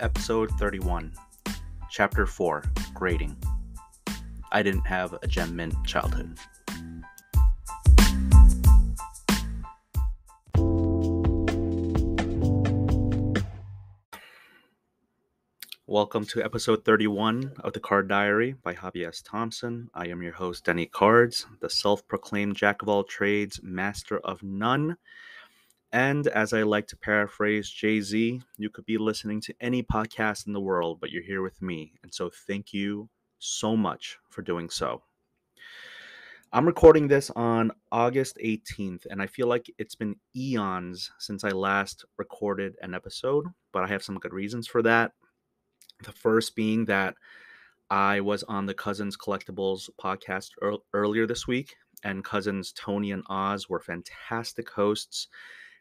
Episode 31, Chapter 4, Grading. I didn't have a gem mint childhood. Welcome to episode 31 of the Card Diary by Hobby S. Thompson. I am your host, Denny Cards, the self-proclaimed jack of all trades, master of none. And as I like to paraphrase Jay-Z, you could be listening to any podcast in the world, but you're here with me. And so thank you so much for doing so. I'm recording this on August 18th, and I feel like it's been eons since I last recorded an episode, but I have some good reasons for that. The first being that I was on the Cousins Collectibles podcast earlier this week, and Cousins Tony and Oz were fantastic hosts.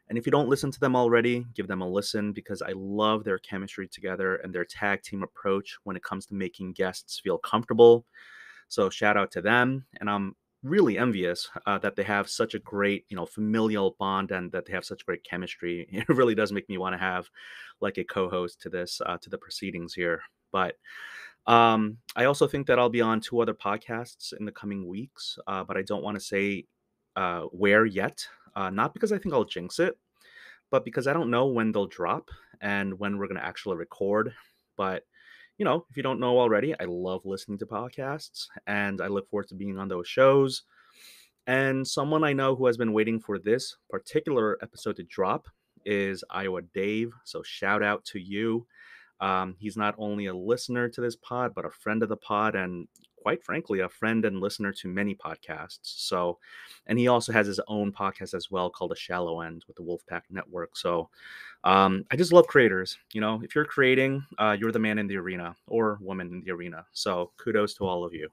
And if you don't listen to them already, give them a listen because I love their chemistry together and their tag team approach when it comes to making guests feel comfortable. So shout out to them. And I'm really envious that they have such a great, familial bond and that they have such great chemistry. It really does make me want to have like a co-host to this, to the proceedings here. But I also think that I'll be on two other podcasts in the coming weeks, but I don't want to say where yet. Not because I think I'll jinx it, but because I don't know when they'll drop and when we're going to actually record. But, if you don't know already, I love listening to podcasts and I look forward to being on those shows. And someone I know who has been waiting for this particular episode to drop is Iowa Dave. So shout out to you. He's not only a listener to this pod, but a friend of the pod, and quite frankly, a friend and listener to many podcasts. So, and he also has his own podcast as well called The Shallow End with the Wolfpack Network. So, I just love creators. If you're creating, you're the man in the arena or woman in the arena. So, kudos to all of you.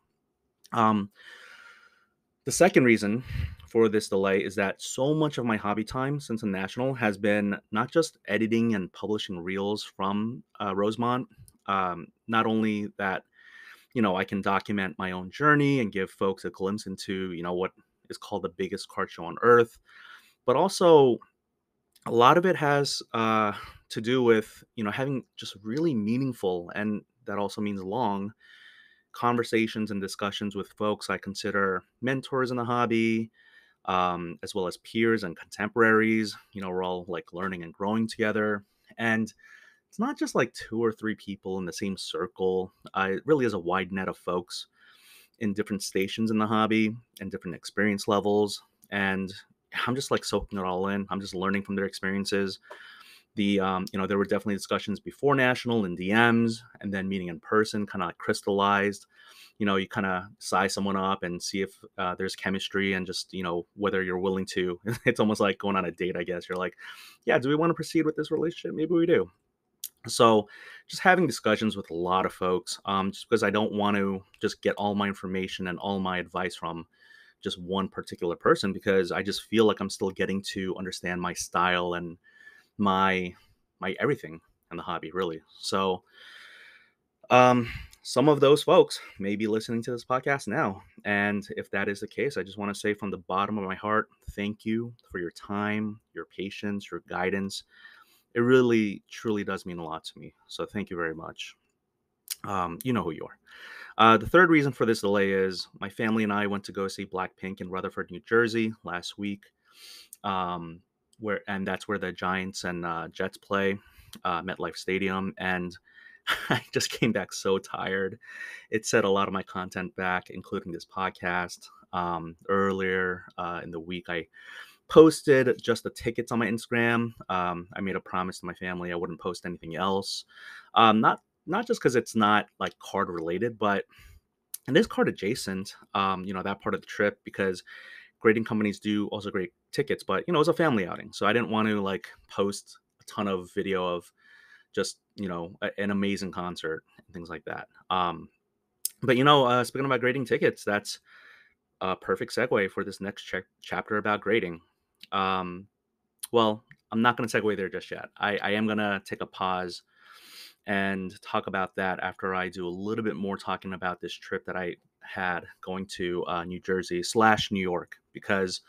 The second reason for this delay is that so much of my hobby time since the National has been not just editing and publishing reels from Rosemont. Not only that, I can document my own journey and give folks a glimpse into, what is called the biggest card show on earth, but also a lot of it has to do with, having just really meaningful, and that also means long, conversations and discussions with folks I consider mentors in the hobby, as well as peers and contemporaries. We're all like learning and growing together. And it's not just like two or three people in the same circle. It really is a wide net of folks in different stations in the hobby and different experience levels. And I'm just like soaking it all in. I'm just learning from their experiences. There were definitely discussions before National and DMs, and then meeting in person kind of like crystallized. You kind of size someone up and see if there's chemistry and just, whether you're willing to. It's almost like going on a date, I guess. You're like, yeah, do we want to proceed with this relationship? Maybe we do. So just having discussions with a lot of folks, just because I don't want to just get all my information and all my advice from just one particular person, because I just feel like I'm still getting to understand my style and my everything in the hobby, really. So some of those folks may be listening to this podcast now, and if that is the case, I just want to say from the bottom of my heart, thank you for your time, your patience, your guidance. It really truly does mean a lot to me, so thank you very much. You know who you are. The third reason for this delay is my family and I went to go see Blackpink in Rutherford, New Jersey last week. And that's where the Giants and Jets play, MetLife Stadium, and I just came back so tired. It set a lot of my content back, including this podcast. Earlier in the week, I posted just the tickets on my Instagram. I made a promise to my family I wouldn't post anything else. Not just because it's not like card related, but and this card adjacent. That part of the trip, because grading companies do also grade tickets, but it was a family outing, so I didn't want to like post a ton of video of just an amazing concert and things like that. But speaking about grading tickets, that's a perfect segue for this next chapter about grading. Well, I'm not going to segue there just yet. I am going to take a pause and talk about that after I do a little bit more talking about this trip that I had going to New Jersey / New York, because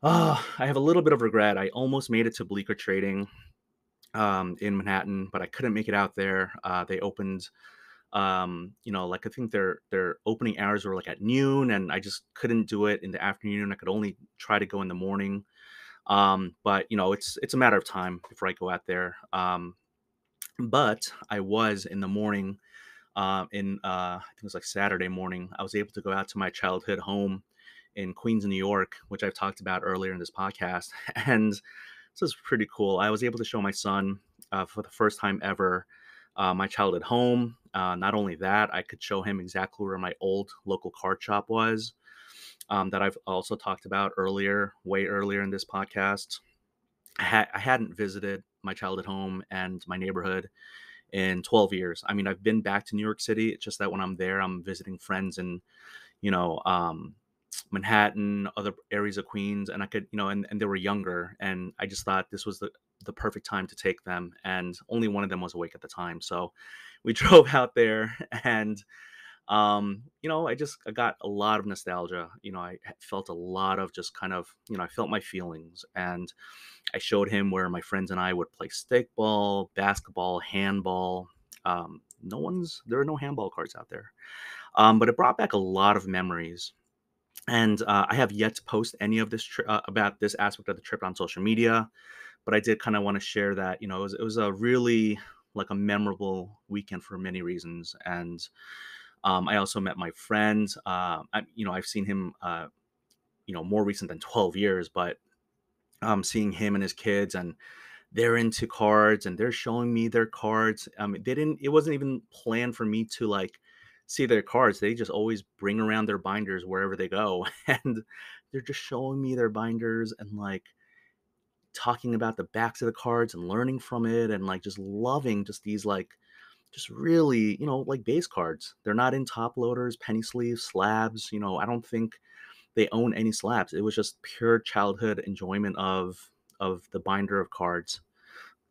I have a little bit of regret. I almost made it to Bleecker Trading in Manhattan, but I couldn't make it out there. They opened, like I think their opening hours were like at noon, and I just couldn't do it in the afternoon. I could only try to go in the morning. But it's a matter of time before I go out there. But I was in the morning, I think it was like Saturday morning. I was able to go out to my childhood home in Queens, New York, which I've talked about earlier in this podcast, and this is pretty cool. I was able to show my son for the first time ever my childhood home. Not only that, I could show him exactly where my old local card shop was, that I've also talked about earlier, way earlier in this podcast. I hadn't visited my childhood home and my neighborhood in 12 years. I mean, I've been back to New York City. It's just that when I'm there, I'm visiting friends in, you know, um, Manhattan, other areas of Queens, and I could, and they were younger, and I just thought this was the perfect time to take them, and only one of them was awake at the time, so we drove out there, and I got a lot of nostalgia. I felt a lot of just kind of, I felt my feelings, and I showed him where my friends and I would play stickball, basketball, handball. There are no handball cards out there, but it brought back a lot of memories. And I have yet to post any of this about this aspect of the trip on social media, but I did kind of want to share that. It was a really like a memorable weekend for many reasons, and I also met my friend. I've seen him, more recent than 12 years, but seeing him and his kids, and they're into cards, and they're showing me their cards. It wasn't even planned for me to like see their cards. They just always bring around their binders wherever they go. And they're just showing me their binders and like talking about the backs of the cards and learning from it, and like just loving just these like just really, like base cards. They're not in top loaders, penny sleeves, slabs. I don't think they own any slabs. It was just pure childhood enjoyment of the binder of cards: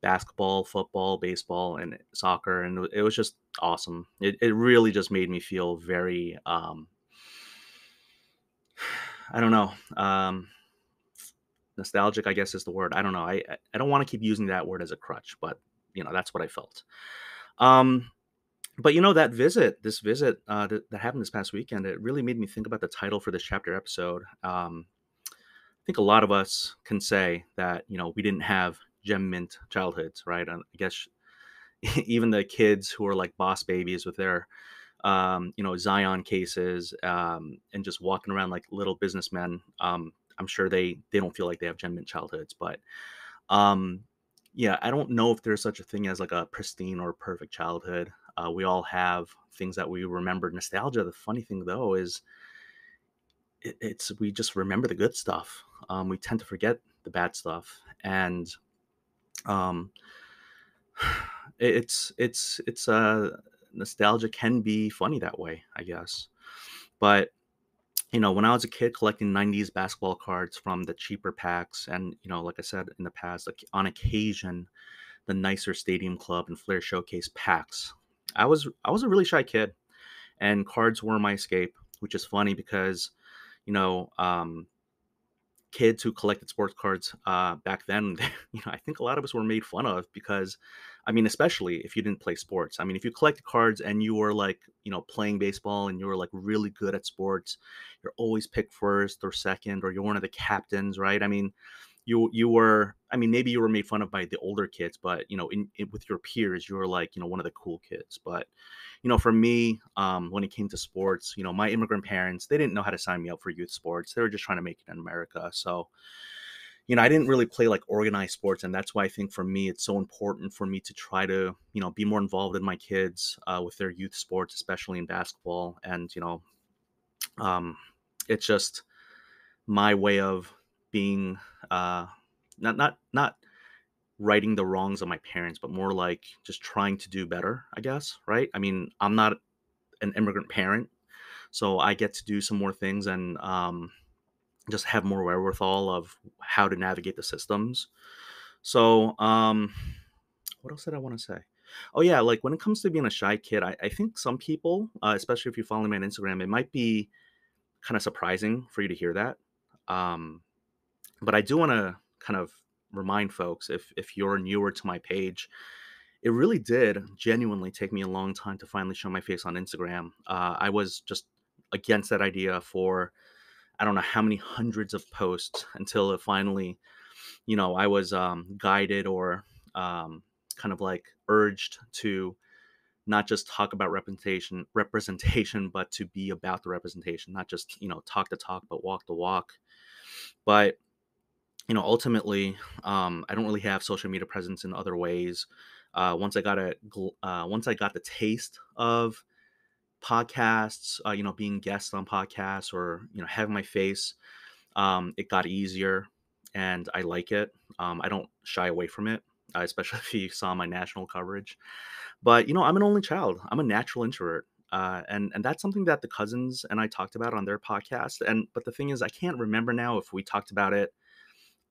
basketball, football, baseball, and soccer, and it was just awesome. It really just made me feel very, I don't know, nostalgic, I guess is the word. I don't know. I don't want to keep using that word as a crutch, but that's what I felt. Um, but this visit that happened this past weekend, it really made me think about the title for this chapter episode. I think a lot of us can say that we didn't have gem mint childhoods, right? And I guess even the kids who are like boss babies with their Zion cases, and just walking around like little businessmen. I'm sure they don't feel like they have gem mint childhoods, but um, yeah, I don't know if there's such a thing as like a pristine or perfect childhood. We all have things that we remember. Nostalgia. The funny thing though is it's we just remember the good stuff. We tend to forget the bad stuff, and um, it's nostalgia can be funny that way, I guess. But when I was a kid collecting 90s basketball cards from the cheaper packs, and like I said in the past, like on occasion the nicer Stadium Club and Flair Showcase packs, I was a really shy kid, and cards were my escape, which is funny because you know um kids who collected sports cards back then, I think a lot of us were made fun of because, I mean, especially if you didn't play sports. I mean, if you collected cards and you were like, playing baseball and you were like really good at sports, you're always picked first or second, or you're one of the captains, right? I mean, you were, I mean, maybe you were made fun of by the older kids, but with your peers, you were like, one of the cool kids. But for me, when it came to sports, my immigrant parents, they didn't know how to sign me up for youth sports. They were just trying to make it in America. So, I didn't really play like organized sports. And that's why I think for me, it's so important for me to try to, be more involved in my kids with their youth sports, especially in basketball. And, um, it's just my way of being, uh, not righting the wrongs of my parents, but more like just trying to do better, I guess. Right. I mean, I'm not an immigrant parent, so I get to do some more things, and just have more wherewithal of how to navigate the systems. So, what else did I want to say? Oh yeah, like when it comes to being a shy kid, I think some people, especially if you follow me on Instagram, it might be kind of surprising for you to hear that. Um, but I do want to kind of remind folks, if you're newer to my page, it really did genuinely take me a long time to finally show my face on Instagram. I was just against that idea for I don't know how many hundreds of posts until it finally, I was guided or kind of like urged to not just talk about representation, but to be about the representation, not just talk the talk, but walk the walk. But ultimately, I don't really have social media presence in other ways. Once I got the taste of podcasts, being guests on podcasts or having my face, it got easier, and I like it. I don't shy away from it, especially if you saw my national coverage. But I'm an only child. I'm a natural introvert. And that's something that the cousins and I talked about on their podcast. And but the thing is, I can't remember now if we talked about it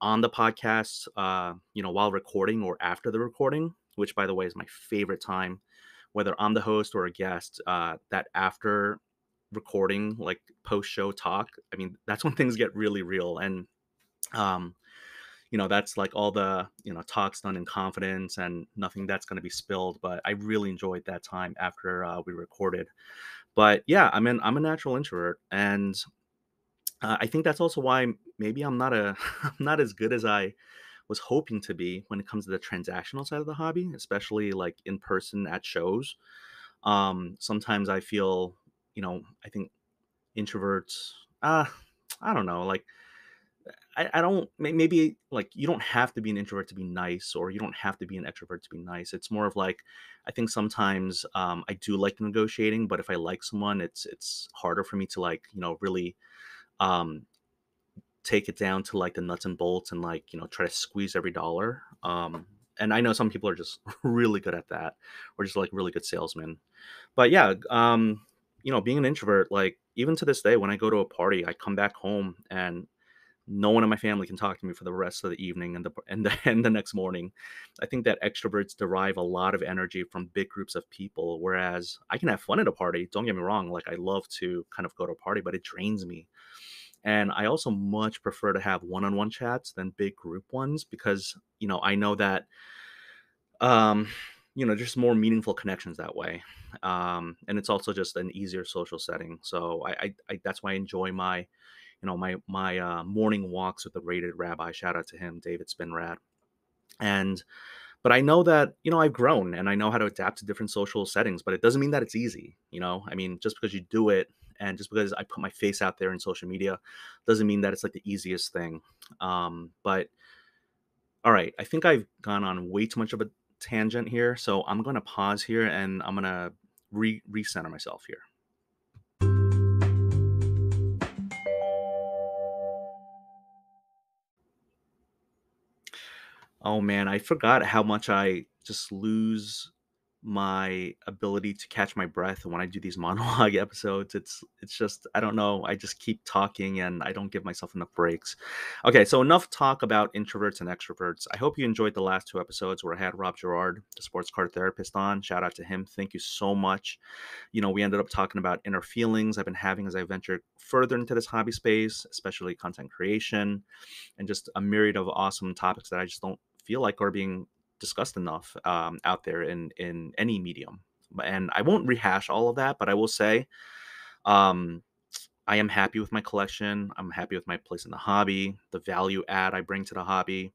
on the podcast, while recording or after the recording, which by the way is my favorite time, whether I'm the host or a guest, that after recording, like post show talk, I mean, that's when things get really real. And, um, that's like all the, talks done in confidence and nothing that's going to be spilled. But I really enjoyed that time after we recorded. But yeah, I'm a natural introvert. And I think that's also why maybe I'm not I'm not as good as I was hoping to be when it comes to the transactional side of the hobby, especially like in person at shows. Sometimes I feel, I think introverts, I don't know, like I don't maybe like you don't have to be an introvert to be nice, or you don't have to be an extrovert to be nice. It's more of like I think sometimes I do like negotiating, but if I like someone, it's harder for me to like really um take it down to like the nuts and bolts and like try to squeeze every dollar. And I know some people are just really good at that, or just like really good salesmen. But yeah, being an introvert, like even to this day when I go to a party, I come back home and no one in my family can talk to me for the rest of the evening and the next morning. I think that extroverts derive a lot of energy from big groups of people, whereas I can have fun at a party, don't get me wrong, like I love to kind of go to a party, but it drains me. And I also much prefer to have one-on-one chats than big group ones because, I know that um, just more meaningful connections that way. And it's also just an easier social setting. So I that's why I enjoy my, my morning walks with the rated rabbi. Shout out to him, David Spinrad. And but I know that, I've grown and I know how to adapt to different social settings, but it doesn't mean that it's easy, I mean, just because you do it and just because I put my face out there in social media doesn't mean that it's like the easiest thing. But all right, I think I've gone on way too much of a tangent here, so I'm going to pause here and I'm going to recenter myself here. Oh man, I forgot how much I just lose my ability to catch my breath when I do these monologue episodes. It's just I don't know, I just keep talking and I don't give myself enough breaks. Okay, so enough talk about introverts and extroverts. I hope you enjoyed the last two episodes where I had Rob Gerard, the sports card therapist, on. Shout out to him. Thank you so much. We ended up talking about inner feelings I've been having as I ventured further into this hobby space, especially content creation and just a myriad of awesome topics that I just don't feel like are being discussed enough out there in any medium. And I won't rehash all of that, but I will say um, I am happy with my collection. I'm happy with my place in the hobby, the value add I bring to the hobby,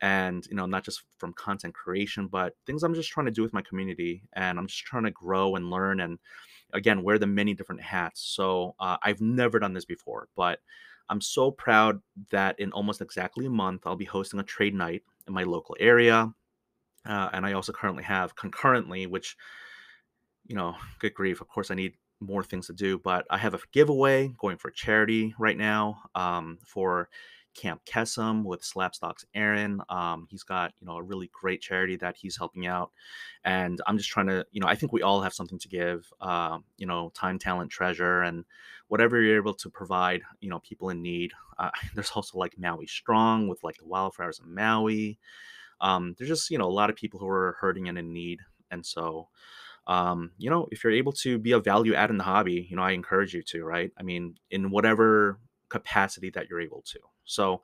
and not just from content creation, but things I'm just trying to do with my community. And I'm just trying to grow and learn and again wear the many different hats. So I've never done this before, but I'm so proud that in almost exactly a month I'll be hosting a trade night in my local area. And I also currently have concurrently, which good grief, of course I need more things to do, but I have a giveaway going for charity right now, for Camp Kesem with Slapstocks Aaron. He's got, a really great charity that he's helping out. And I'm just trying to, I think we all have something to give, time, talent, treasure, and whatever you're able to provide, people in need. There's also like Maui Strong with like the wildflowers of Maui. There's just, a lot of people who are hurting and in need. And so, if you're able to be a value add in the hobby, I encourage you to, right? I mean, in whatever capacity that you're able to. So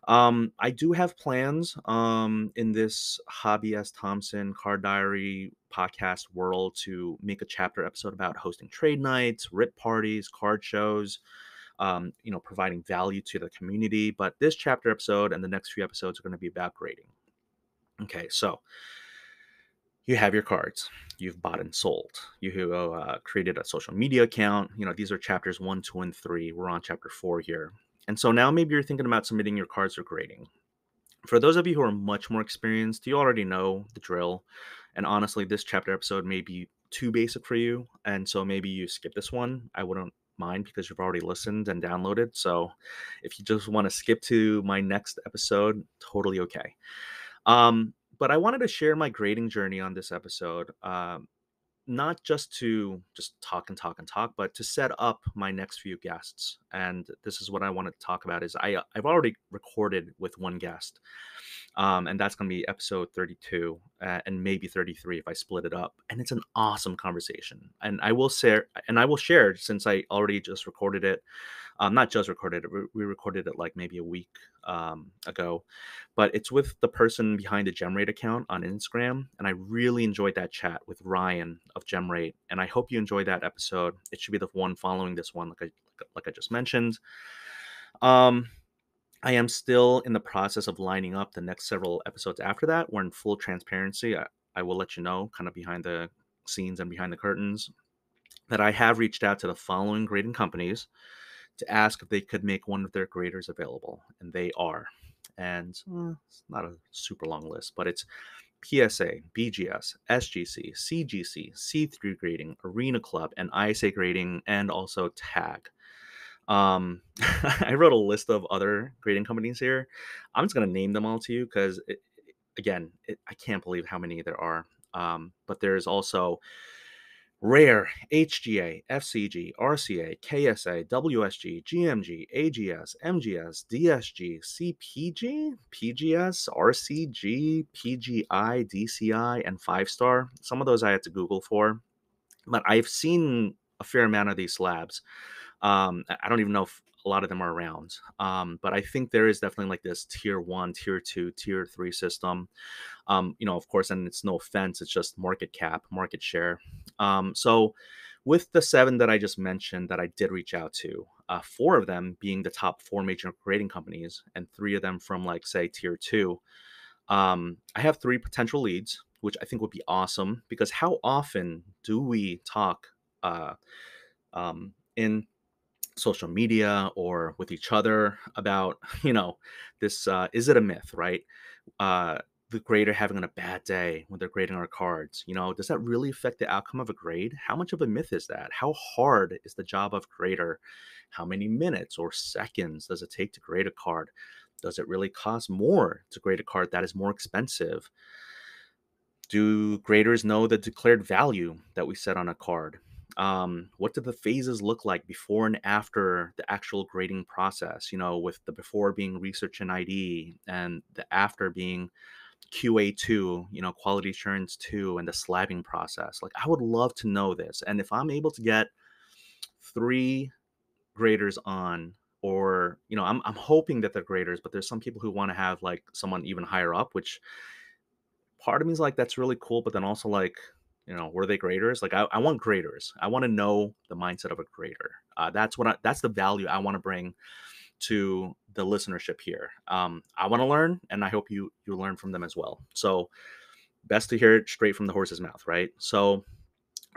I do have plans in this Hobby S. Thompson Card Diary podcast world to make a chapter episode about hosting trade nights, RIP parties, card shows, providing value to the community. But this chapter episode and the next few episodes are going to be about grading. Okay, so you have your cards, you've bought and sold, you created a social media account. These are chapters 1, 2, and 3. We're on chapter 4 here. And so now maybe you're thinking about submitting your cards for grading. For those of you who are much more experienced, you already know the drill. And honestly, this chapter episode may be too basic for you. And so maybe you skip this one. I wouldn't mind because you've already listened and downloaded. So if you just want to skip to my next episode, totally okay. But I wanted to share my grading journey on this episode. Not just to just talk and talk and talk, but to set up my next few guests. And this is what I want to talk about is I've already recorded with one guest. And that's going to be episode 32 and maybe 33 if I split it up. And it's an awesome conversation. And I will share since I already just recorded it. Not just recorded it, we recorded it like maybe a week ago, but it's with the person behind the GemRate account on Instagram. And I really enjoyed that chat with Ryan of GemRate. And I hope you enjoyed that episode. It should be the one following this one, like I just mentioned. I am still in the process of lining up the next several episodes after that. We're in full transparency. I will let you know, kind of behind the scenes and behind the curtains, that I have reached out to the following grading companies to ask if they could make one of their graders available, and they are. And it's not a super long list, but it's PSA, BGS, SGC, CGC, C3 grading, Arena Club, and ISA grading, and also TAG. I wrote a list of other grading companies here. I'm just going to name them all to you because, I can't believe how many there are. But there's also Rare, HGA, FCG, RCA, KSA, WSG, GMG, AGS, MGS, DSG, CPG, PGS, RCG, PGI, DCI, and 5-star. Some of those I had to Google for, but I've seen a fair amount of these slabs. I don't even know if a lot of them are around, but I think there is definitely like this tier 1, tier 2, tier 3 system. Of course, and it's no offense, it's just market cap, market share. So with the 7 that I just mentioned that I did reach out to, 4 of them being the top 4 major grading companies and 3 of them from like say tier 2, I have 3 potential leads, which I think would be awesome because how often do we talk in social media or with each other about this is it a myth, right? The grader having a bad day when they're grading our cards, does that really affect the outcome of a grade? How much of a myth is that? How hard is the job of grader? How many minutes or seconds does it take to grade a card? Does it really cost more to grade a card that is more expensive? Do graders know the declared value that we set on a card? What do the phases look like before and after the actual grading process? With the before being research and ID, and the after being QA2, quality assurance 2, and the slabbing process. Like, I would love to know this. And if I'm able to get 3 graders on, or, I'm hoping that they're graders, but there's some people who want to have like someone even higher up, which part of me is like, that's really cool. But then also like, were they graders? Like, I want graders. I want to know the mindset of a grader. That's the value I want to bring to the listenership here. I want to learn, and I hope you learn from them as well. So best to hear it straight from the horse's mouth, right? So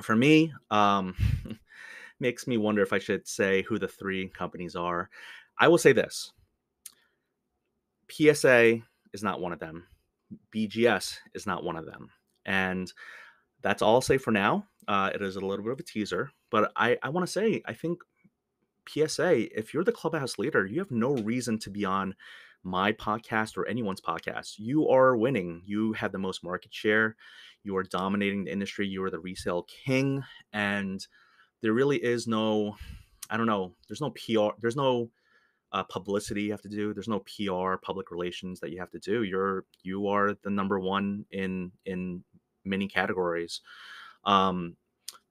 for me, makes me wonder if I should say who the 3 companies are. I will say this: PSA is not one of them. BGS is not one of them, and that's all I'll say for now. It is a little bit of a teaser, but I want to say, I think PSA, if you're the clubhouse leader, you have no reason to be on my podcast or anyone's podcast. You are winning. You have the most market share. You are dominating the industry. You are the resale king. And there really is no, I don't know, there's no PR, there's no publicity you have to do. There's no PR, public relations that you have to do. You are the number one in many categories. Um,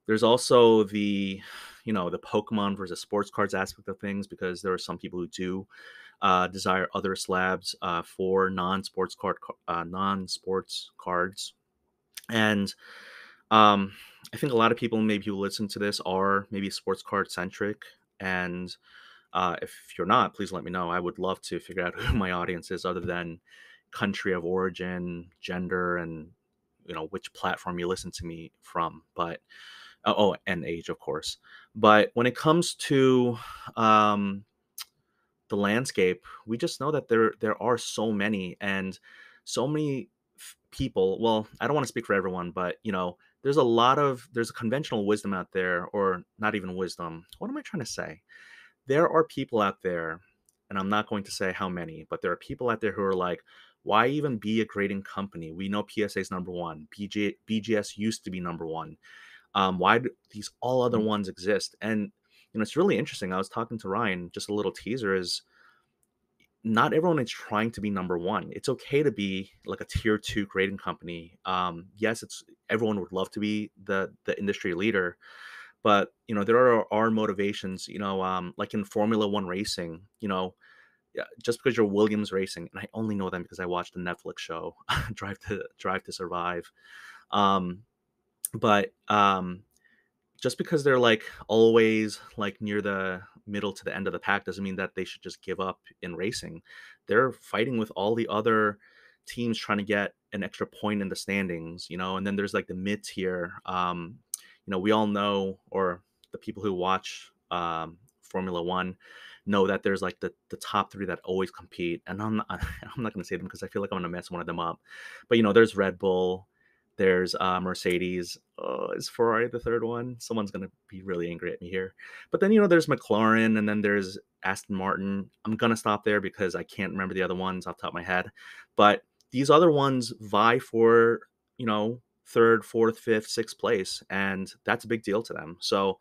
There's also the Pokemon versus sports cards aspect of things, because there are some people who do desire other slabs for non-sports cards. And um, I think a lot of people maybe who listen to this are maybe sports card centric. And if you're not, please let me know. I would love to figure out who my audience is, other than country of origin, gender, and which platform you listen to me from. But and age, of course. But when it comes to um, the landscape, we just know that there are so many, and so many people. Well, I don't want to speak for everyone, but there's a conventional wisdom out there, or not even wisdom. What am I trying to say? There are people out there, and I'm not going to say how many, but there are people out there who are like, why even be a grading company? We know PSA is number one. BGS used to be number one. Why do these all other ones exist? And it's really interesting. I was talking to Ryan. Just a little teaser is, not everyone is trying to be number one. It's okay to be like a tier two grading company. Yes, it's everyone would love to be the industry leader, but there are motivations. Like in Formula One racing. Yeah, just because you're Williams Racing, and I only know them because I watched the Netflix show Drive to Survive. Um, but just because they're like always like near the middle to the end of the pack doesn't mean that they should just give up in racing. They're fighting with all the other teams trying to get an extra point in the standings, and then there's like the mid tier. We all know, or the people who watch Formula One know that there's like the top three that always compete. And I'm not going to say them because I feel like I'm going to mess one of them up. But there's Red Bull, there's Mercedes. Is Ferrari the third one? Someone's gonna be really angry at me here. But then there's McLaren, and then there's Aston Martin. I'm gonna stop there because I can't remember the other ones off the top of my head. But these other ones vie for third, fourth, fifth, sixth place, and that's a big deal to them. So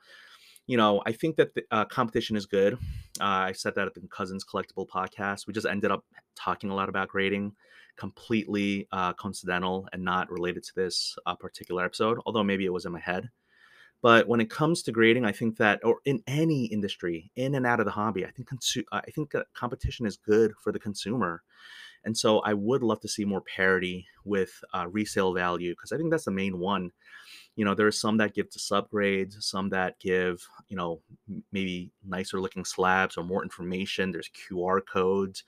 I think that the competition is good. I said that at the Cousins Collectible podcast. We just ended up talking a lot about grading, completely coincidental and not related to this particular episode, although maybe it was in my head. But when it comes to grading, I think that, or in any industry, in and out of the hobby, I think that competition is good for the consumer. And so I would love to see more parity with resale value, because I think that's the main one. There are some that give to subgrades, some that give, maybe nicer looking slabs or more information. There's QR codes,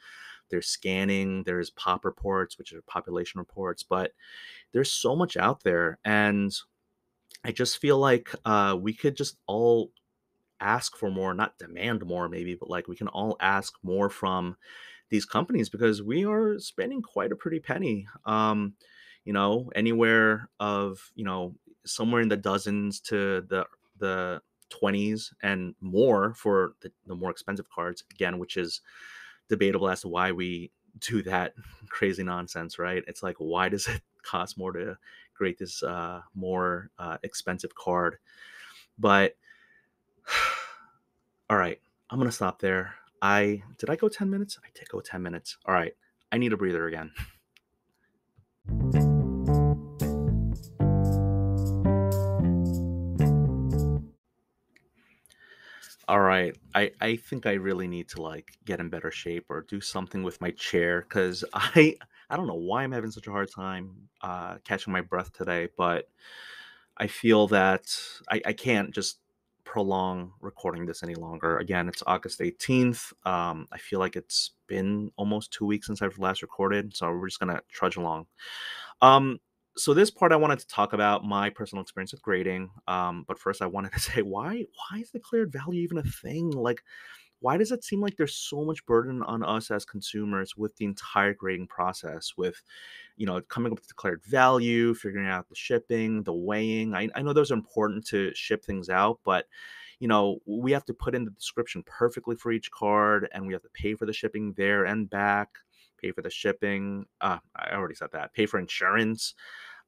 there's scanning, there's pop reports, which are population reports, but there's so much out there. And I just feel like we could just all ask for more, not demand more maybe, but like we can all ask more from these companies, because we are spending quite a pretty penny. Anywhere of, somewhere in the dozens to the 20s and more for the more expensive cards, again, which is debatable as to why we do that crazy nonsense, right? It's like, why does it cost more to create this more expensive card? But all right, I'm gonna stop there. I did I go 10 minutes? I did go 10 minutes. All right. I need a breather again. All right. I think I really need to like get in better shape or do something with my chair, cuz I don't know why I'm having such a hard time catching my breath today, but I feel that I can't just prolong recording this any longer. Again, it's August 18th. I feel like it's been almost 2 weeks since I've last recorded, so we're just gonna trudge along. Um, so this part I wanted to talk about my personal experience with grading. But first I wanted to say, why is declared value even a thing? Like, why does it seem like there's so much burden on us as consumers with the entire grading process, with coming up with declared value, figuring out the shipping, the weighing? I know those are important to ship things out, but we have to put in the description perfectly for each card, and we have to pay for the shipping there and back, pay for the shipping. I already said that. Pay for insurance.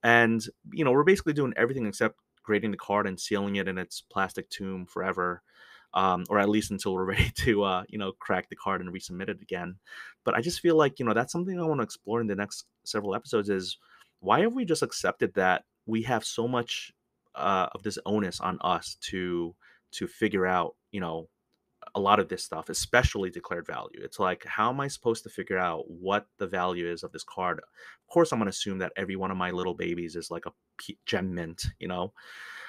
And we're basically doing everything except grading the card and sealing it in its plastic tomb forever, or at least until we're ready to crack the card and resubmit it again. But I just feel like that's something I want to explore in the next several episodes. Is why have we just accepted that we have so much of this onus on us to figure out, a lot of this stuff, especially declared value. It's like, how am I supposed to figure out what the value is of this card? Of course, I'm going to assume that every one of my little babies is like a gem mint.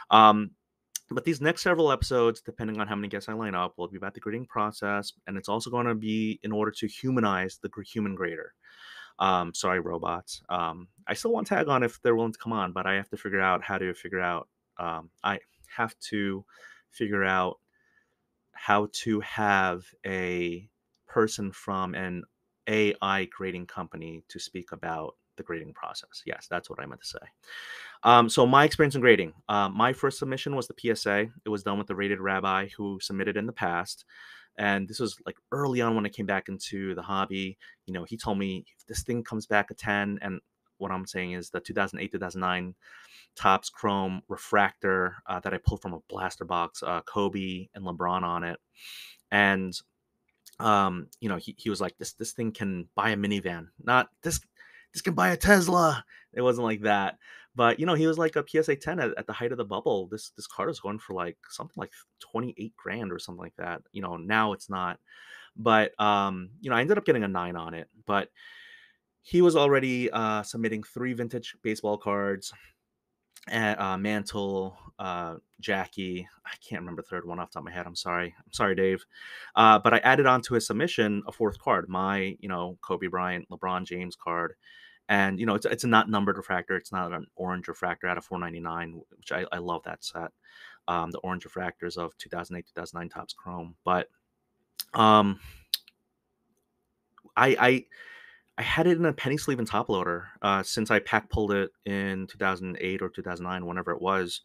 Um, but these next several episodes, depending on how many guests I line up, will be about the grading process, and it's also going to be in order to humanize the human grader. Sorry, robots. I still want tag on if they're willing to come on, but I have to figure out how to figure out. I have to figure out how to have a person from an AI grading company to speak about the grading process. Yes, that's what I meant to say. So my experience in grading. My first submission was the PSA. It was done with the rated rabbi who submitted in the past. And this was like early on when I came back into the hobby. He told me if this thing comes back a 10, and what I'm saying is the 2008, 2009 Topps Chrome refractor that I pulled from a blaster box, Kobe and LeBron on it. And he was like, this thing can buy a minivan. Not this can buy a Tesla. It wasn't like that. But he was like a PSA 10 at the height of the bubble. This car is going for like something like 28 grand or something like that. Now it's not. But I ended up getting a 9 on it. But he was already submitting 3 vintage baseball cards, and Mantle, Jackie. I can't remember the third one off the top of my head. I'm sorry. I'm sorry, Dave. But I added on to his submission a 4th card, my Kobe Bryant, LeBron James card, and it's a not numbered refractor. It's not an orange refractor out of 499, which I love that set. The orange refractors of 2008, 2009 Topps Chrome, but um, I I had it in a penny sleeve and top loader since I pack pulled it in 2008 or 2009, whenever it was.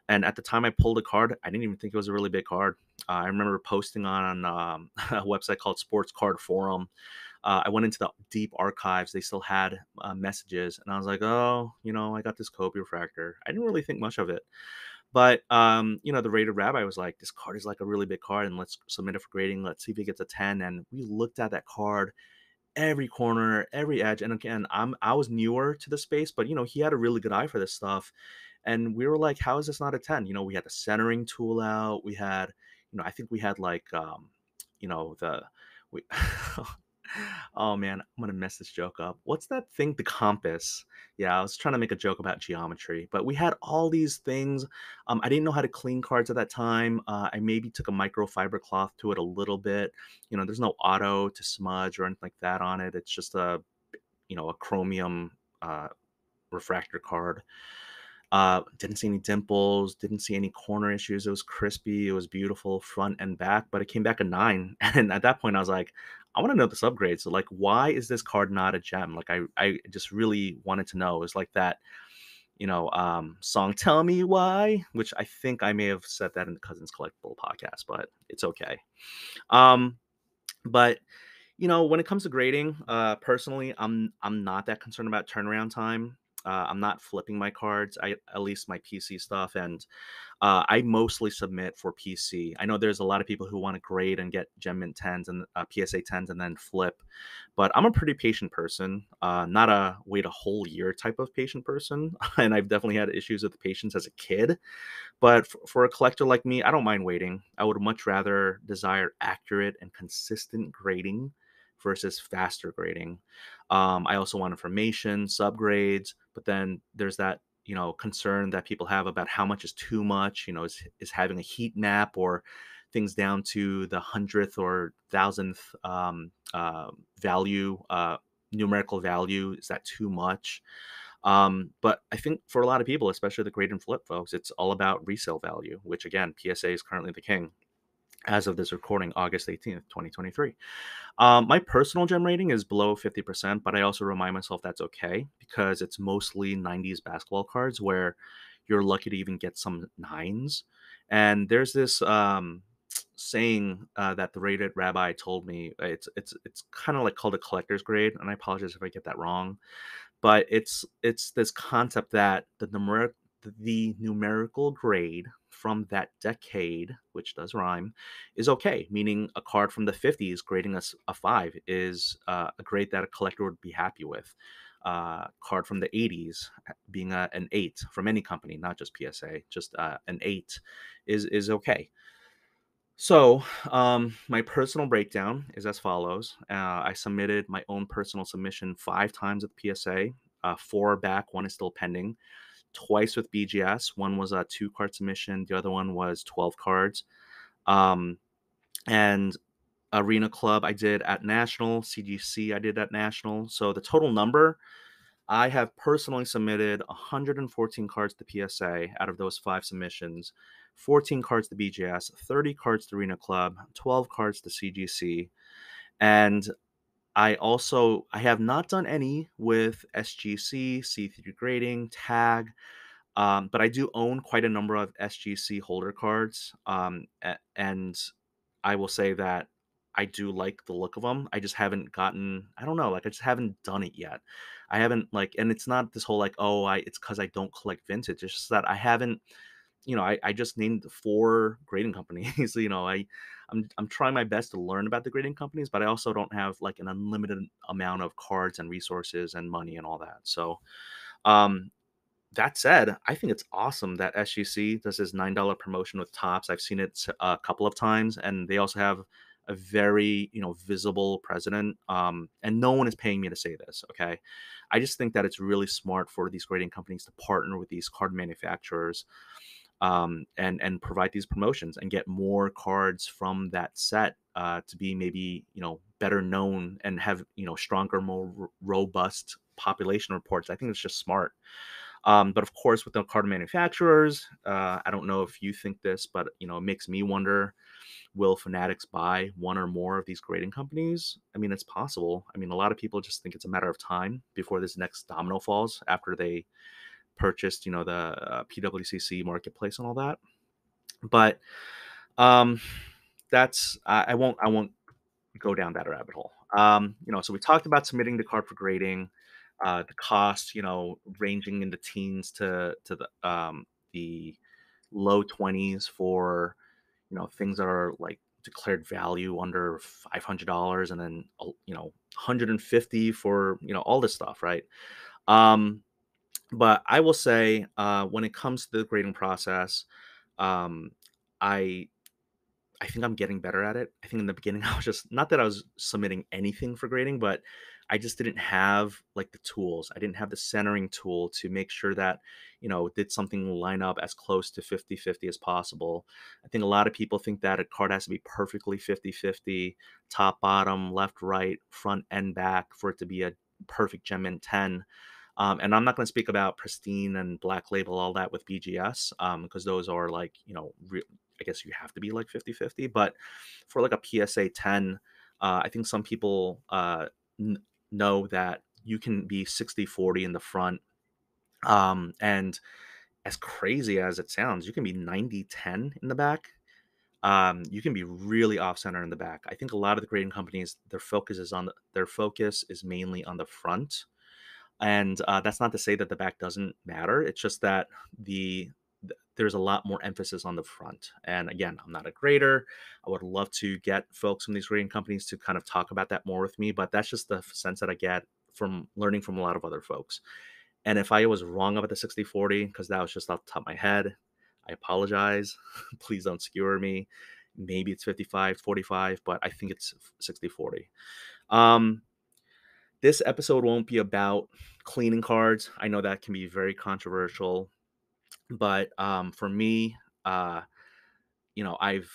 And at the time I pulled a card, I didn't even think it was a really big card. I remember posting on a website called Sports Card Forum. I went into the deep archives. They still had messages. And I was like, oh, I got this Kobe refractor. I didn't really think much of it. But, the rated rabbi was like, this card is like a really big card, and let's submit it for grading. Let's see if it gets a 10. And we looked at that card, every corner, every edge. And again, I was newer to the space, but he had a really good eye for this stuff. And we were like, how is this not a 10? We had the centering tool out. We had, I think we had like the we oh man, I'm gonna mess this joke up. What's that thing? The compass. Yeah, I was trying to make a joke about geometry, but we had all these things. I didn't know how to clean cards at that time. I maybe took a microfiber cloth to it a little bit. There's no auto to smudge or anything like that on it. It's just a chromium refractor card. Didn't see any dimples, didn't see any corner issues. It was crispy, it was beautiful front and back, but it came back a 9. And at that point, I was like, I want to know this upgrade. So, like, why is this card not a gem? Like, I just really wanted to know. It was like that, song "Tell Me Why," which I think I may have said that in the Cousins Collectible podcast, but it's okay. Um, but when it comes to grading, personally, I'm not that concerned about turnaround time. I'm not flipping my cards, at least my PC stuff, and I mostly submit for PC. I know there's a lot of people who want to grade and get Gem Mint 10s and PSA 10s and then flip, but I'm a pretty patient person, not a wait a whole year type of patient person, and I've definitely had issues with patience as a kid. But for a collector like me, I don't mind waiting. I would much rather desire accurate and consistent grading versus faster grading. I also want information, subgrades, but then there's that concern that people have about how much is too much. Is having a heat map or things down to the hundredth or thousandth value, numerical value, is that too much? But I think for a lot of people, especially the grade and flip folks, it's all about resale value, which again, PSA is currently the king as of this recording, August 18th, 2023. My personal gem rating is below 50%, but I also remind myself that's okay because it's mostly 90s basketball cards where you're lucky to even get some 9s. And there's this saying that the rated rabbi told me. It's kind of like called a collector's grade, and I apologize if I get that wrong, but it's this concept that the numerical grade from that decade, which does rhyme, is okay. Meaning a card from the 50s grading us a 5 is a grade that a collector would be happy with. card from the 80s being an 8 from any company, not just PSA, just an 8 is okay. So, my personal breakdown is as follows. I submitted my own personal submission 5 times with PSA. Four are back, one is still pending. Twice with BGS. One was a 2 card submission, the other one was 12 cards. Um, and Arena Club I did at National, CGC I did at National. So the total number, I have personally submitted 114 cards to PSA out of those 5 submissions, 14 cards to BGS, 30 cards to Arena Club, 12 cards to CGC, and I have not done any with SGC, C3 grading, tag, but I do own quite a number of SGC holder cards, and I will say that I do like the look of them. I just haven't gotten. I don't know. Like I just haven't done it yet. I haven't like, and it's not this whole like, oh, it's because I don't collect vintage. It's just that I haven't. I just named 4 grading companies. I'm trying my best to learn about the grading companies, but I also don't have like an unlimited amount of cards and resources and money and all that. So, um, that said, I think it's awesome that SGC does this $9 promotion with Tops. I've seen it a couple of times, and they also have a very visible president. And no one is paying me to say this. Okay, I just think that it's really smart for these grading companies to partner with these card manufacturers, and provide these promotions and get more cards from that set, to be maybe better known and have stronger, more robust population reports. I think it's just smart. But of course, with the card manufacturers, I don't know if you think this, but it makes me wonder: will fanatics buy one or more of these grading companies? I mean, it's possible. I mean, a lot of people just think it's a matter of time before this next domino falls after they purchased, the PWCC marketplace and all that. But um, I won't go down that rabbit hole. So we talked about submitting the card for grading, the cost, ranging in the teens to the low 20s for things that are like declared value under $500, and then 150 for all this stuff, right? Um, but I will say, when it comes to the grading process, um, I I think I'm getting better at it. I think in the beginning I was just, not that I was submitting anything for grading, but I just didn't have like the tools. I didn't have the centering tool to make sure that, did something line up as close to 50-50 as possible. I think a lot of people think that a card has to be perfectly 50-50, top, bottom, left, right, front, and back for it to be a perfect gem mint 10. And I'm not going to speak about pristine and black label, all that with BGS, because those are like, I guess you have to be like 50-50. But for like a PSA 10, I think some people n- know that you can be 60-40 in the front. And as crazy as it sounds, you can be 90-10 in the back. You can be really off center in the back. I think a lot of the grading companies, their focus is mainly on the front, and that's not to say that the back doesn't matter. It's just that there's a lot more emphasis on the front. And again, I'm not a grader. I would love to get folks from these grading companies to kind of talk about that more with me, but that's just the sense that I get from learning from a lot of other folks. And if I was wrong about the 60-40, because that was just off the top of my head, I apologize. Please don't skewer me. Maybe it's 55-45, but I think it's 60-40. Um, this episode won't be about cleaning cards. I know that can be very controversial, but for me, uh, I've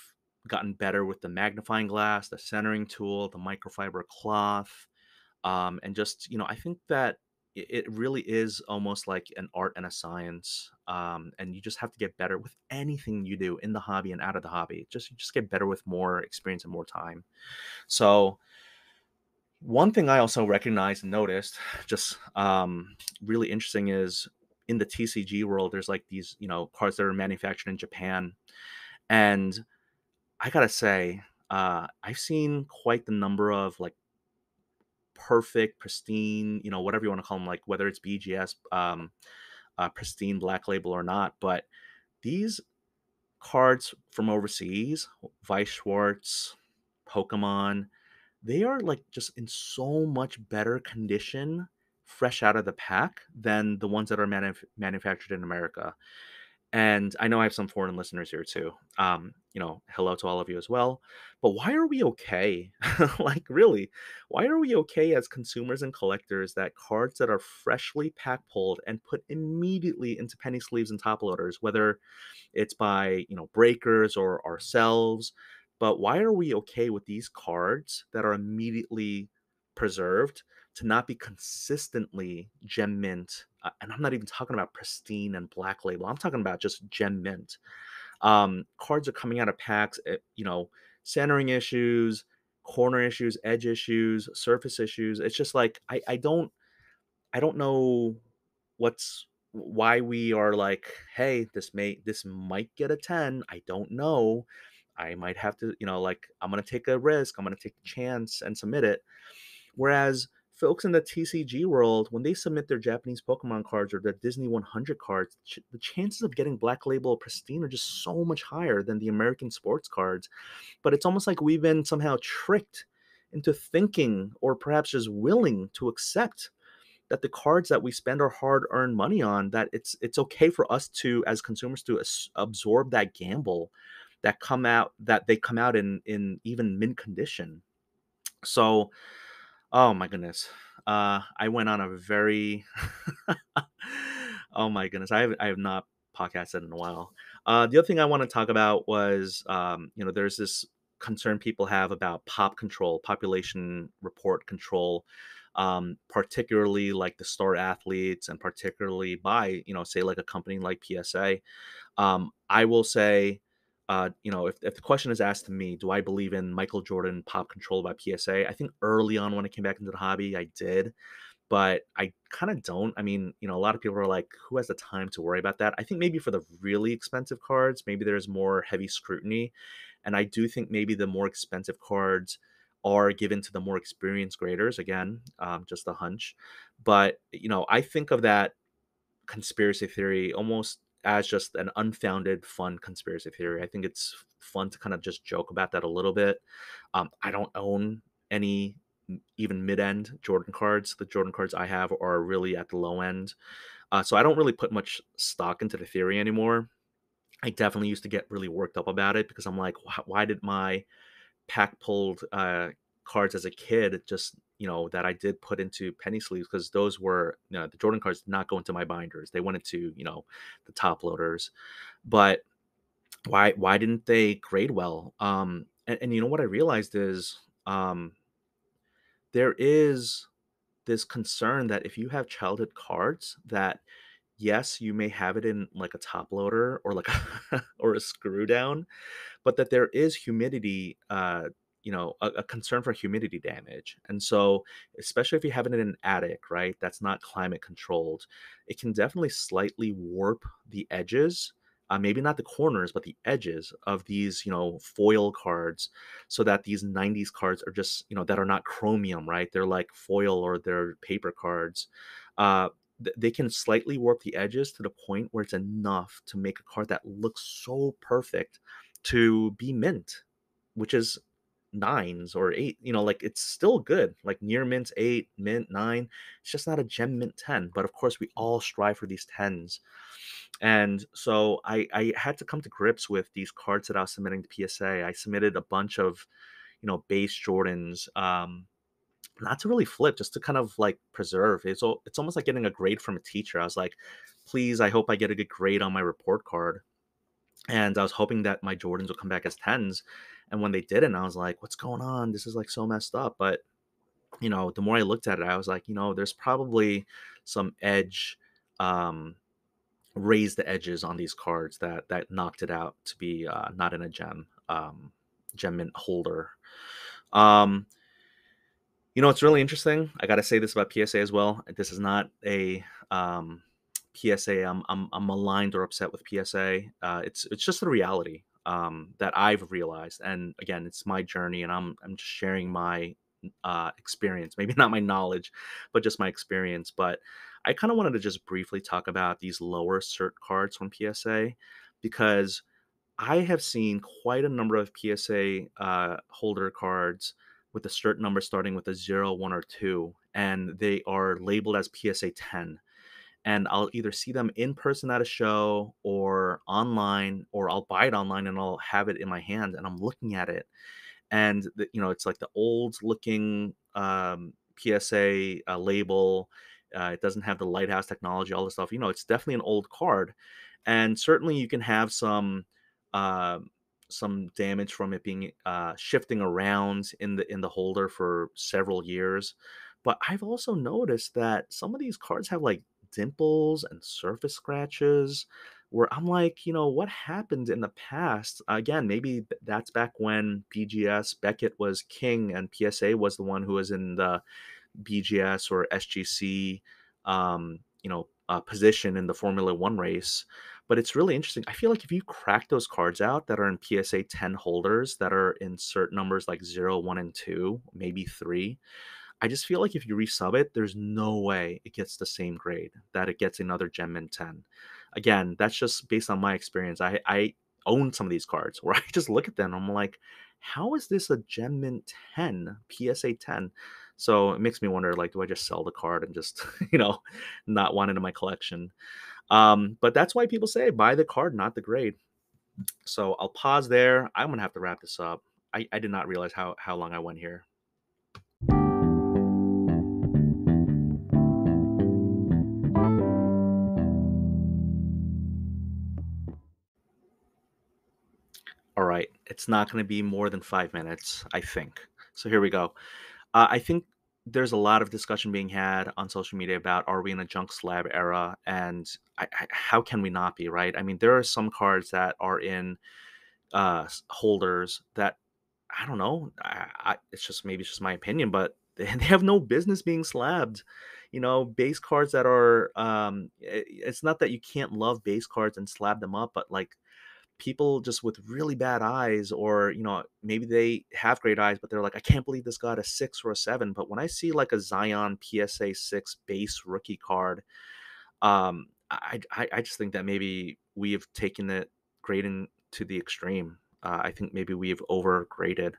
gotten better with the magnifying glass, the centering tool, the microfiber cloth, and just I think that it really is almost like an art and a science, and you just have to get better with anything you do in the hobby and out of the hobby. You just get better with more experience and more time. So one thing I also recognized and noticed, just really interesting, is in the TCG world, there's like these, cards that are manufactured in Japan. And I gotta say, I've seen quite the number of like perfect, pristine, whatever you want to call them, like whether it's BGS, pristine black label or not. But these cards from overseas, Vice Schwartz, Pokemon, they are like just in so much better condition fresh out of the pack than the ones that are manufactured in America. And I know I have some foreign listeners here too. Hello to all of you as well. But why are we okay? Like, really, why are we okay as consumers and collectors that cards that are freshly pack pulled and put immediately into penny sleeves and top loaders, whether it's by, breakers or ourselves, but why are we okay with these cards that are immediately preserved to not be consistently gem mint? And I'm not even talking about pristine and black label. I'm talking about just gem mint. Cards are coming out of packs, centering issues, corner issues, edge issues, surface issues. It's just like I don't know why we are like, hey, this might get a 10. I don't know. I might have to, like, I'm gonna take a risk, I'm gonna take a chance and submit it. Whereas folks in the TCG world, when they submit their Japanese Pokemon cards or their Disney 100 cards, the chances of getting Black Label or Pristine are just so much higher than the American sports cards. But it's almost like we've been somehow tricked into thinking, or perhaps just willing to accept, that the cards that we spend our hard-earned money on, that it's okay for us to, as consumers, to absorb that gamble, that they come out in even mint condition. So, oh my goodness. I went on a very oh my goodness. I have not podcasted in a while. The other thing I want to talk about was, there's this concern people have about pop control, population report control, particularly like the star athletes, and particularly by, say like a company like PSA. I will say, if the question is asked to me, do I believe in Michael Jordan pop control by PSA? I think early on when I came back into the hobby, I did, but I kind of don't. I mean, a lot of people are like, who has the time to worry about that? I think maybe for the really expensive cards, maybe there's more heavy scrutiny. And I do think maybe the more expensive cards are given to the more experienced graders. Again, just a hunch. But, I think of that conspiracy theory almost as just an unfounded, fun conspiracy theory. I think it's fun to kind of just joke about that a little bit. I don't own any even mid-end Jordan cards. The Jordan cards I have are really at the low end. So I don't really put much stock into the theory anymore. I definitely used to get really worked up about it because I'm like, why did my pack pulled cards as a kid, just, that I did put into penny sleeves, because those were, the Jordan cards did not go into my binders. They went into, the top loaders. But why didn't they grade well? And you know what I realized is, there is this concern that if you have childhood cards, that yes, you may have it in like a top loader or like or a screw down, but that there is humidity, a concern for humidity damage. And so, especially if you have it in an attic, right, that's not climate controlled, it can definitely slightly warp the edges. Maybe not the corners, but the edges of these, foil cards, so that these 90s cards are just, that are not chromium, right? They're like foil or they're paper cards. Uh, they can slightly warp the edges to the point where it's enough to make a card that looks so perfect to be mint, which is nines or eight. Like, it's still good. Like near mint eight, mint nine. It's just not a gem mint 10. But of course, we all strive for these tens. And so I had to come to grips with these cards that I was submitting to PSA. I submitted a bunch of, base Jordans. Not to really flip, just to kind of like preserve. It's almost like getting a grade from a teacher. I was like, please, I hope I get a good grade on my report card. And I was hoping that my Jordans would come back as tens. And when they didn't, I was like, what's going on? This is like so messed up. But, the more I looked at it, I was like, there's probably some edge, um, raised the edges on these cards that knocked it out to be not in a gem mint holder. Um, it's really interesting. I got to say this about PSA as well. This is not a PSA. I'm maligned or upset with PSA. It's just the reality that I've realized. And again, it's my journey, and I'm just sharing my experience. Maybe not my knowledge, but just my experience. But I kind of wanted to just briefly talk about these lower cert cards from PSA, because I have seen quite a number of PSA holder cards with a certain number starting with a 0, 1, or 2, and they are labeled as PSA 10. And I'll either see them in person at a show or online, or I'll buy it online and I'll have it in my hand and I'm looking at it. And it's like the old looking PSA label. It doesn't have the lighthouse technology, all this stuff. It's definitely an old card, and certainly you can have uh, some damage from it being shifting around in the holder for several years. But I've also noticed that some of these cards have like dimples and surface scratches where I'm like, what happened in the past? Again, maybe that's back when BGS Beckett was king and PSA was the one who was in the BGS or SGC, position in the Formula One race. But it's really interesting. I feel like if you crack those cards out that are in PSA 10 holders that are in certain numbers like 0, 1, and 2, maybe 3, I just feel like if you resub it, there's no way it gets the same grade that it gets another Gem Mint 10. Again, that's just based on my experience. I own some of these cards where I just look at them and I'm like, how is this a Gem Mint 10, PSA 10? So it makes me wonder, like, do I just sell the card and just, not want it in my collection? But that's why people say buy the card, not the grade. So I'll pause there. I'm gonna have to wrap this up. I did not realize how long I went here. All right, it's not going to be more than 5 minutes, I think. So here we go. I think there's a lot of discussion being had on social media about are we in a junk slab era, and how can we not be, right? I mean, there are some cards that are in holders that I don't know. It's just my opinion, but they have no business being slabbed. Base cards that are it's not that you can't love base cards and slab them up, but like people just with really bad eyes, or maybe they have great eyes but they're like, I can't believe this got a 6 or a 7. But when I see like a Zion PSA 6 base rookie card, I just think that maybe we have taken it grading to the extreme. I think maybe we've overgraded,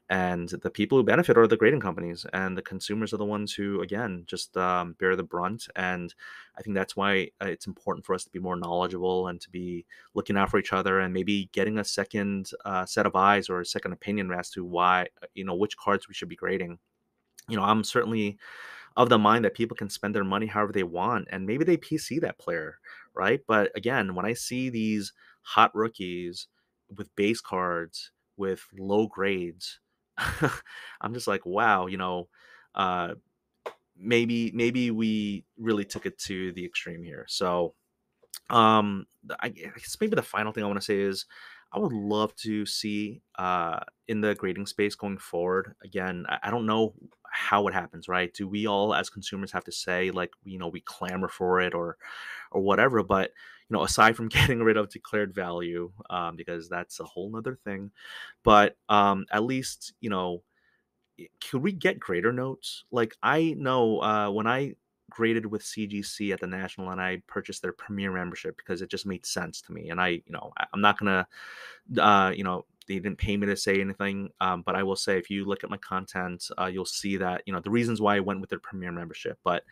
and the people who benefit are the grading companies, and the consumers are the ones who, again, just bear the brunt. And I think that's why it's important for us to be more knowledgeable and to be looking out for each other, and maybe getting a second set of eyes or a second opinion as to why, which cards we should be grading. I'm certainly of the mind that people can spend their money however they want, and maybe they PC that player, right? But again, when I see these hot rookies with base cards with low grades, I'm just like, wow, uh, maybe we really took it to the extreme here. So I guess maybe the final thing I want to say is I would love to see in the grading space going forward. Again, I don't know how it happens, right? Do we all as consumers have to say like, we clamor for it or whatever? But aside from getting rid of declared value, because that's a whole nother thing, but at least could we get grader notes? Like, I know when I graded with CGC at the National and I purchased their Premier membership because it just made sense to me. And I'm not gonna, they didn't pay me to say anything, but I will say if you look at my content, you'll see that the reasons why I went with their Premier membership. But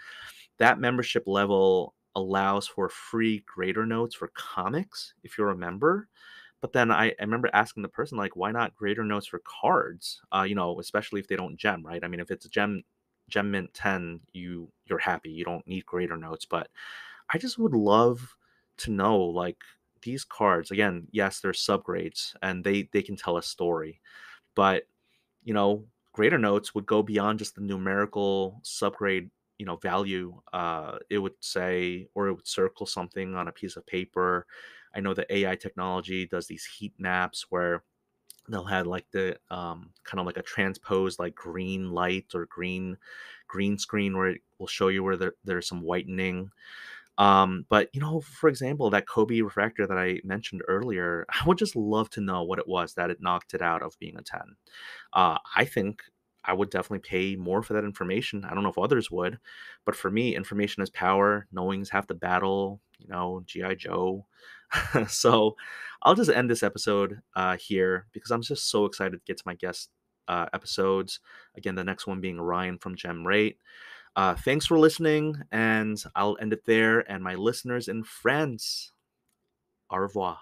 that membership level allows for free grader notes for comics if you're a member. But then I remember asking the person, like, why not grader notes for cards? Especially if they don't gem, right? I mean, if it's a gem mint 10, you're happy. You don't need grader notes. But I just would love to know, like, these cards, again, yes, they're subgrades and they can tell a story. But greater notes would go beyond just the numerical subgrade, value. It would say, or it would circle something on a piece of paper. I know the AI technology does these heat maps where they'll have like the kind of like a transposed like green light or green screen where it will show you where there's some whitening. But for example, that Kobe refractor that I mentioned earlier, I would just love to know what it was that it knocked it out of being a 10. I think I would definitely pay more for that information. I don't know if others would, but for me, information is power. Knowing's half the battle. GI Joe. So I'll just end this episode here because I'm just so excited to get to my guest episodes. Again, the next one being Ryan from Gem Rate. Thanks for listening, and I'll end it there. And my listeners and friends, au revoir.